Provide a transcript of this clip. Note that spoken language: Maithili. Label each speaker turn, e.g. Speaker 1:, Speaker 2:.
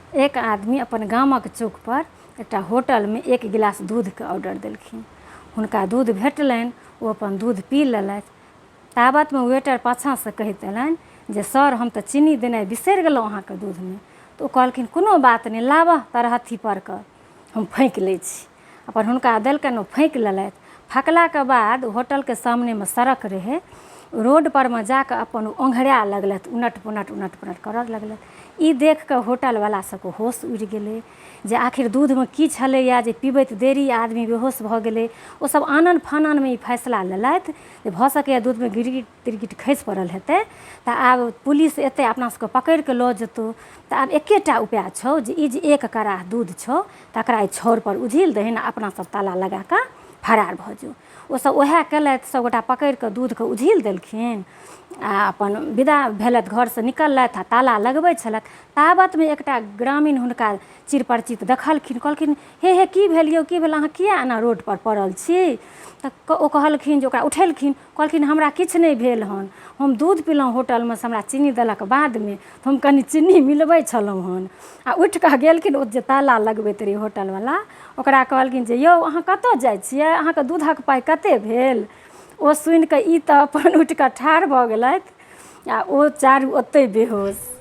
Speaker 1: एक आदमी अपन गामक चौक पर एकटा होटल में 1 गिलास दूध के ऑर्डर देलखिन। हुनका दूध भेटलनि, ओ अपन दूध पी लेलथि। ताबत में वेटर पाछा से कहैत अयलनि जे सर हम तो चीनी देनाइ बिसरि गेलहुँ अहाँके दूधमे। तो कहलखिन कोनो बात नहीं, लाबह तरहथी पर के हम फैंक लै छी। अपन हुनका देलकनि, ओ फैंक लेलथि। फँकलाके बाद होटल के सामने में सड़क रहे, रोड पर में जाकर अपन ओंघरा लगलथि, उनट पुनट करऽ लगलथि। ई देख कऽ होटल वाला सबके होश उड़ि गेलै जे आखिर दूध में की छलैया जे पीबैत देरी आदमी बेहोश भऽ गेलै। ओ सब आनन फानन में ई फैसला लेलथि जे भऽ सकैया दूध में गिरगिट तिरगिट खसि पड़ल हेतै, तऽ आब पुलिस एतै अपना सबके पकड़ि कऽ लऽ जेतौ। तऽ आब एकेटा उपाय छौ जे ई जे 1 कराह दूध छौ तकरा ई छाउर पर उझिल दहिन आ अपना सब ताला लगा कऽ फरार भऽ जो। ओ सब ओएह केलथि, सबगोटा पकड़ि कऽ दूध के उझिल देलखिन आ अपन विदा भेलथि, घर से निकललथि आ ताला लगबै छलथि। ताबत में एकटा ग्रामीण हुनका चिर परिचित देखलखिन, कहलखिन हे की भेल यौ, की भेल, अहाँ किया एना रोड पर पड़ल छी। तऽ ओ कहलखिन जे ओकरा उठेलखिन, कहलखिन हमरा किछु नहीं भेल हन, हम दूध पीलहुँ होटल में से हमरा चीनी देलक बाद में, तो हम कनि चीनी मिलबै छलहुँ हन। आ उठि कऽ गेलखिन, ओ जे ताला लगबैत रहै होटल वाला ओकरा कहलखिन जे यौ अहाँ कतऽ जाइ छियै, अहाँके दूधक पाइ कते भेल। ओ सुनि कऽ ई तऽ अपन उठि कऽ ठाढ़ भऽ गेलथि आ ओ चारू ओतै बेहोश।